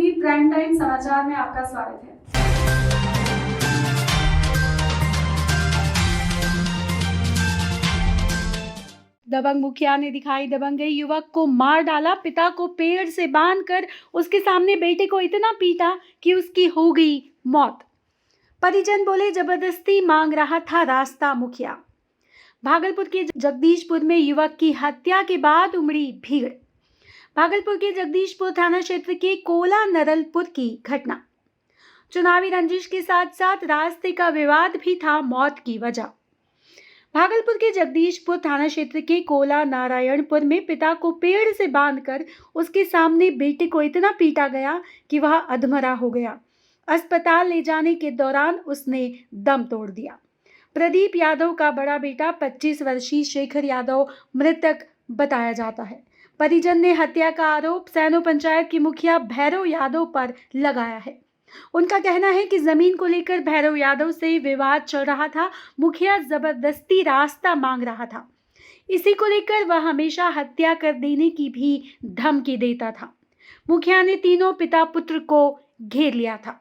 TV prime time समाचार में आपका स्वागत है। दबंग मुखिया ने दिखाई दबंगई, युवक को मार डाला, पिता को पेड़ से बांधकर उसके सामने बेटे को इतना पीटा कि उसकी हो गई मौत। परिजन बोले जबरदस्ती मांग रहा था रास्ता मुखिया। भागलपुर के जगदीशपुर में युवक की हत्या के बाद उमड़ी भीड़। भागलपुर के जगदीशपुर थाना क्षेत्र के कोला नरलपुर की घटना। चुनावी रंजिश के साथ साथ रास्ते का विवाद भी था मौत की वजह। भागलपुर के जगदीशपुर थाना क्षेत्र के कोला नारायणपुर में पिता को पेड़ से बांधकर उसके सामने बेटे को इतना पीटा गया कि वह अधमरा हो गया। अस्पताल ले जाने के दौरान उसने दम तोड़ दिया। प्रदीप यादव का बड़ा बेटा 25 वर्षीय शेखर यादव मृतक बताया जाता है। परिजन ने हत्या का आरोप सैनो पंचायत के मुखिया भैरव यादव पर लगाया है। उनका कहना है कि जमीन को लेकर भैरव यादव से विवाद चल रहा था। मुखिया जबरदस्ती रास्ता मांग रहा था। इसी को लेकर वह हमेशा हत्या कर देने की भी धमकी देता था। मुखिया ने तीनों पिता पुत्र को घेर लिया था।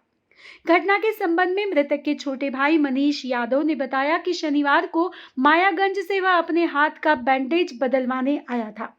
घटना के संबंध में मृतक के छोटे भाई मनीष यादव ने बताया कि शनिवार को मायागंज से वह अपने हाथ का बैंडेज बदलवाने आया था।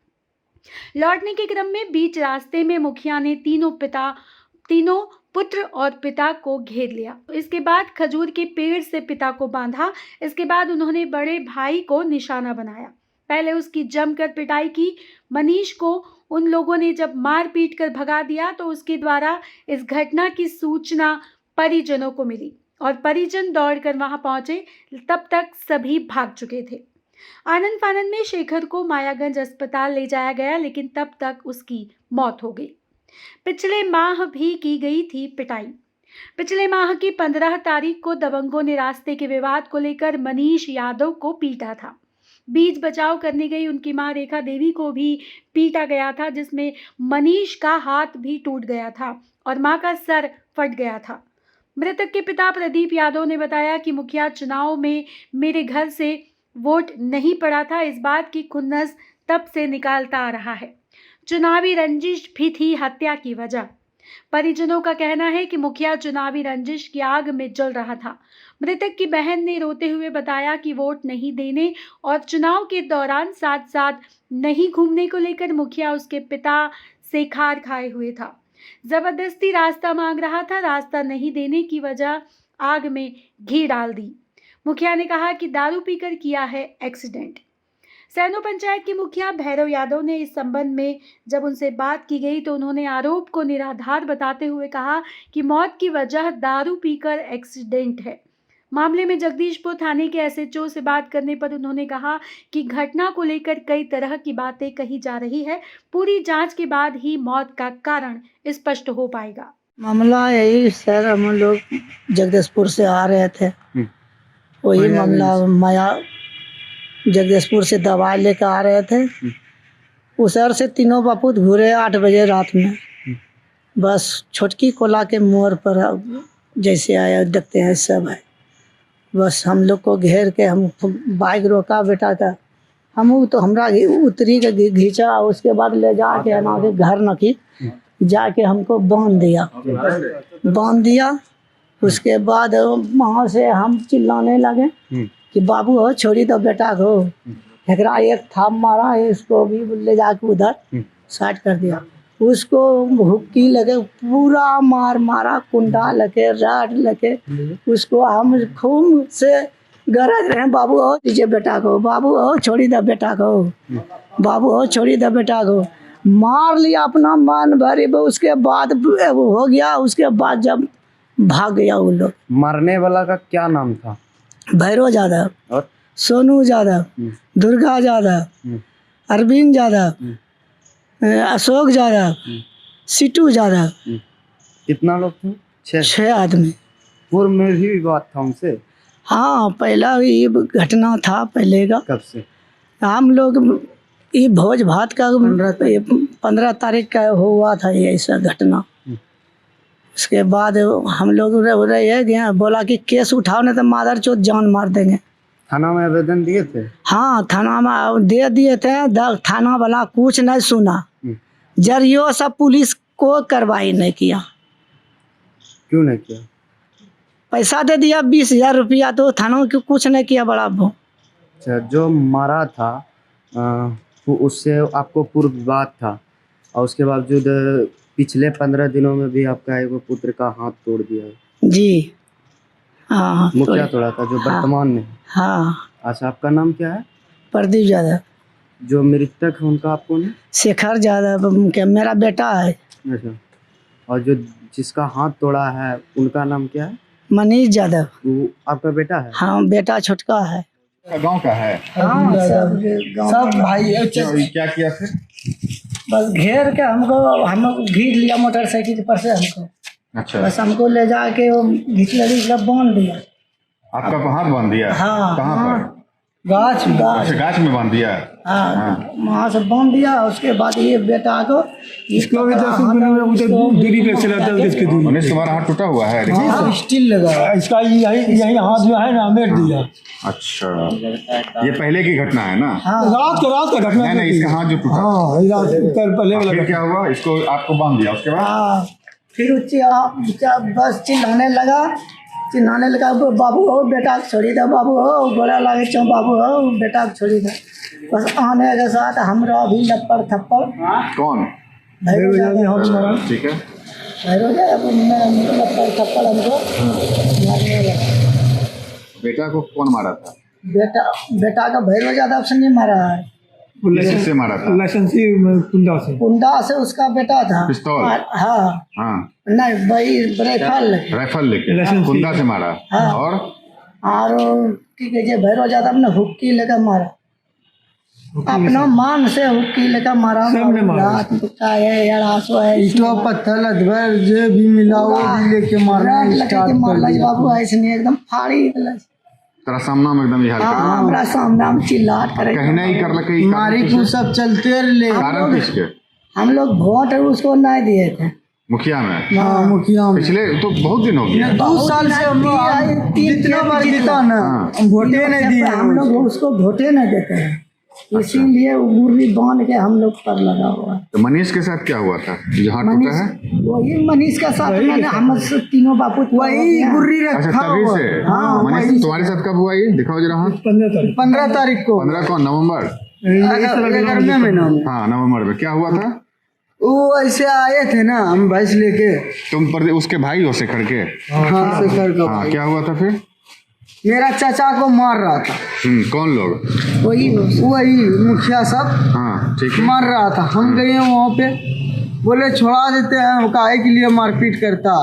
लौटने के क्रम में बीच रास्ते में मुखिया ने तीनों पुत्र और पिता को घेर लिया। इसके बाद खजूर के पेड़ से पिता को बांधा। इसके बाद उन्होंने बड़े भाई को निशाना बनाया। पहले उसकी जमकर पिटाई की। मनीष को उन लोगों ने जब मार पीट कर भगा दिया तो उसके द्वारा इस घटना की सूचना परिजनों को मिली और परिजन दौड़कर वहां पहुंचे। तब तक सभी भाग चुके थे। आनंद फानंद में शेखर को मायागंज अस्पताल ले जाया गया, लेकिन तब तक उसकी मौत हो गई। पिछले माह भी की गई थी पिटाई। पिछले माह की 15 तारीख को दबंगों ने रास्ते के विवाद को लेकर मनीष यादव को पीटा था। बीच बचाव करने गई उनकी मां रेखा देवी को भी पीटा गया था, जिसमें मनीष का हाथ भी टूट गया था और मां का सर फट गया था। मृतक के पिता प्रदीप यादव ने बताया कि मुखिया चुनाव में मेरे घर से वोट नहीं पड़ा था। इस बात की खुन्नस तब से निकालता आ रहा है। चुनावी रंजिश भी थी हत्या की वजह। परिजनों का कहना है कि मुखिया चुनावी रंजिश की आग में जल रहा था। मृतक की बहन ने रोते हुए बताया कि वोट नहीं देने और चुनाव के दौरान साथ साथ नहीं घूमने को लेकर मुखिया उसके पिता से खार खाए हुए था। जबरदस्ती रास्ता मांग रहा था। रास्ता नहीं देने की वजह आग में घी डाल दी। मुखिया ने कहा कि दारू पीकर किया है एक्सीडेंट। सैनो पंचायत के मुखिया भैरव यादव ने इस संबंध में जब उनसे बात की गई तो उन्होंने आरोप को निराधार बताते हुए कहा कि मौत की वजह दारू पीकर एक्सीडेंट है। मामले में जगदीशपुर थाने के एसएचओ से बात करने पर उन्होंने कहा कि घटना को लेकर कई तरह की बातें कही जा रही है। पूरी जांच के बाद ही मौत का कारण स्पष्ट हो पाएगा। मामला यही सर, हम लोग जगदीशपुर से आ रहे थे। वही मामला जगदीशपुर से दवाई लेकर आ रहे थे। उस शहर से तीनों बापूत घूरे 8 बजे रात में। बस छोटकी कोला के मोड़ पर जैसे आया देखते हैं सब है। बस हम लोग को घेर के हम बाइक रोका बेटा का। हम तो हमरा उतरी के घींचा। उसके बाद ले जाके ना के घर नकी जाके हमको बांध दिया। उसके बाद वहाँ से हम चिल्लाने लगे कि बाबू हो छोड़ी दो बेटा को। एकरा एक थाप मारा, इसको भी ले जाके उधर साइड कर दिया। उसको हुक्की लगे पूरा मारा, कुंडा लगे राड लगे। उसको हम खून से गरज रहे, बाबू हो दीजिए बेटा को, बाबू हो छोड़ी दो बेटा को, बाबू हो छोड़ी दो बेटा को। मार लिया अपना मन भरी। उसके बाद हो गया। उसके बाद जब भाग गया वो लोग। मरने वाला का क्या नाम था? भैरव यादव और सोनू यादव, दुर्गा यादव, अरविंद यादव, अशोक यादव, सिटू यादव। कितना लोग थे? 6 आदमी। पूर्व में भी विवाद था उनसे? हाँ, पहला ये घटना था पहले का। कब से? हम लोग ये भोज भात का 15 तारीख का हुआ था ये ऐसा घटना। उसके बाद हम लोग रह गए, बोला कि केस उठाओ नहीं तो मादर चोद जान मार देंगे। थाना में आवेदन दिए थे? हाँ, थाना में दे दिए थे। थाना वाला कुछ नहीं सुना। जरियो सब पुलिस को कार्रवाई नहीं किया। क्यों नहीं किया? पैसा दे दिया 20,000 रुपया, तो थानों को कुछ नहीं किया बड़ा अब्बू। अच्छा, जो मारा था वो उससे आपको पूर्व विवाद था और उसके बावजूद पिछले 15 दिनों में भी आपका एक पुत्र का हाथ तोड़ दिया है। जी हाँ। वो क्या तोड़ा था जो वर्तमान में? हाँ, अच्छा, आपका नाम क्या है? प्रदीप यादव। जो मृतक है उनका आप कौन है? शेखर यादव क्या मेरा बेटा है। अच्छा, और जो जिसका हाथ तोड़ा है उनका नाम क्या है? मनीष यादव। वो आपका बेटा है? हाँ, बेटा छोटका है। गांव का है? हाँ, सब भाई क्या किया फिर? बस घेर के हमको घीच लिया मोटरसाइकिल पर से हमको। अच्छा, बस हमको ले जाके वो घिचलड़ी बांध दिया। आपका हाथ बांध दिया? हाँ, कहाँ पर? गाछ अच्छा, गाछ में बांध दिया? हाँ, वहाँ से बांध दिया। उसके बाद ये बेटा को इसको भी 10 उधर दूरी पे चला था, इसकी दूरी। मनीष, तुम्हारा हाथ टूटा हुआ है? हाँ, स्टील लगा इसका यही हाथ में है ना, मेट दिया। अच्छा, ये पहले की घटना है ना? हाँ, रात का घटना। नहीं, इसका हाथ जो टूटा। हाँ, कल पहले फिर क्या हुआ? इसको आपको बांध दिया, उसके बाद? हाँ, फिर बस चिल्लाने लगा बाबू हो बेटा को छोड़ी दो, बाबू हो गोला लागे चो, बाबू हो बेटा को छोड़ी दो। बस आने के साथ हमरा भी लपड़ थप्पड़। कौन? भैरव यादव। ठीक है। भैरव यादव लपड़ थप्पड़ हमको मारने लगा। बेटा को कौन मारा था? बेटा का भैरव यादव से नहीं मारा है, किससे मारा था? लाइसेंसी कुंडा से उसका बेटा था। पिस्तौल? हाँ, हाँ, नहीं वही राइफल लेके कुंदा से मारा। हाँ। और की कहे भैरव यादव ने हुक्की लेकर मारा, अपना मान से हुक्की लेकर मारा। हाथ दुखता है यार, आंसू है, ईटो पत्थर अधवर जे भी मिला वो लेके मारना स्टार्ट कर दिया। बाबू ऐसे नहीं एकदम फाड़ी दिला। तेरा सामना में एकदम हाल कर हमरा सामने हम चिल्लाट करे, कहना ही कर लगे। मारी को सब चलते रहे। कारण किसके? हम लोग वोट उसको नहीं दिए थे मुखिया में। हाँ, मुखिया में पिछले तो बहुत दिन हो गया। 2 साल से हम जितना बार जीता ना, हम वोटे नहीं दिए। हम लोग उसको वोटे नहीं देते हैं, इसीलिए वो गुर्री बांध के हम लोग पर लगा हुआ है। तो मनीष के साथ क्या हुआ था जहाँ टूटा है? वही मनीष का साथ मैंने हम तीनों बापू वही गुर्री अच्छा, रखा तभी हुआ। से। हाँ, मनीष तुम्हारे साथ कब हुआ ये? दिखाओ जरा हाथ। 15 तारीख को 15 को नवंबर? 11वें महीना में। हाँ, नवंबर में। क्या हुआ था? वो ऐसे आए थे ना, हम भैंस लेके। तुम पर उसके भाई हो शेखर के? हाँ, शेखर का। हाँ, क्या हुआ था फिर? मेरा चाचा को मार रहा था। कौन लोग? वही वही मुखिया सब हाँ, ठीक है। मार रहा था। हम गए वहाँ पे, बोले छोड़ा देते हैं, काहे के लिए मारपीट करता।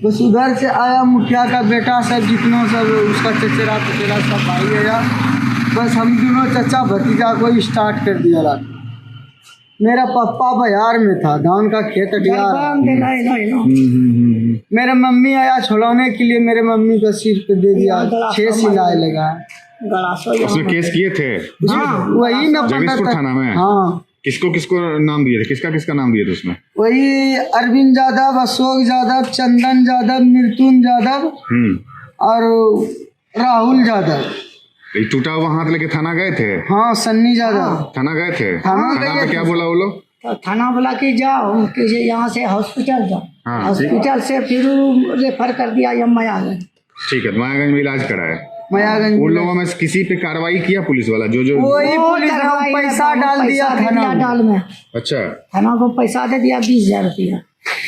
बस उधर से आया मुखिया का बेटा सब, जितना सब उसका चचेरा सब भाई आया। बस हम दोनों चचा भतीजा को स्टार्ट कर दिया रात। मेरा पप्पा बिहार में था, धान का खेत अटियार। मेरे मम्मी आया छुड़ाने के लिए, मेरे मम्मी को सिर पे दे दिया, 6 सिलाई लगा। उसने केस किए थे? वही ना जगदीशपुर थाना में? हाँ। किसको किसको नाम दिए थे? किसका नाम दिए थे उसमें? वही अरविंद यादव, अशोक यादव, चंदन यादव, मृत्युन यादव और राहुल यादव। टूटा हुआ हाथ लेके थाना गए थे? हाँ, सन्नी यादव। थाना गए थे? थाना पे क्या बोला वो लोग? तो थाना बोला कि जाओ कि यहाँ से हॉस्पिटल जाओ। हाँ, हॉस्पिटल से फिर रेफर कर दिया मायागंज। ठीक है, मायागंज में इलाज कराया। मायागंज उन लोगों में किसी पे कार्रवाई किया पुलिस वाला? जो वही पुलिस ने पैसा डाल दिया थाना डाल में। अच्छा, थाना को पैसा दे दिया 20,000 रुपया।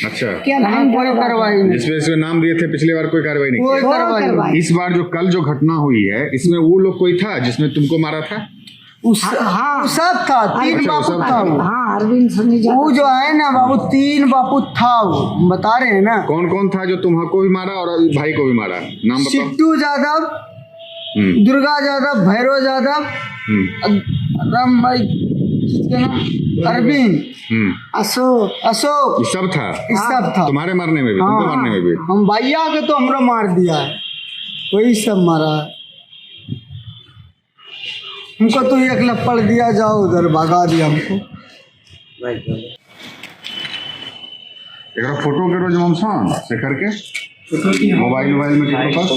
अच्छा, क्या कोई कार्रवाई नहीं। जिसमें नाम दिए थे पिछली बार कोई कार्रवाई नहीं कोई की? कार्रवाई। इस बार जो कल जो घटना हुई है इसमें वो लोग कोई था जिसने तुमको मारा था? हाँ, सब था, 3 अच्छा, बापू सब था वो। हाँ, अरविंद सन्नी वो जो है ना बाबू, 3 बापू था वो, बता रहे हैं ना। कौन कौन था जो तुमको भी मारा और भाई को भी मारा? नाम बताओ। सिट्टू यादव, दुर्गा यादव, भैरव यादव, राम भाई अरविंद, अशोक, ये सब था? ये सब था। तुम्हारे मारने में भी? तुमको मारने में भी? हम भैया के तो हमरा मार दिया है, वही सब मारा है हमको। तो एक लपड़ दिया, जाओ उधर भगा दिया हमको। एक फोटो के रोज ममसान शेखर के मोबाइल में कितने पास?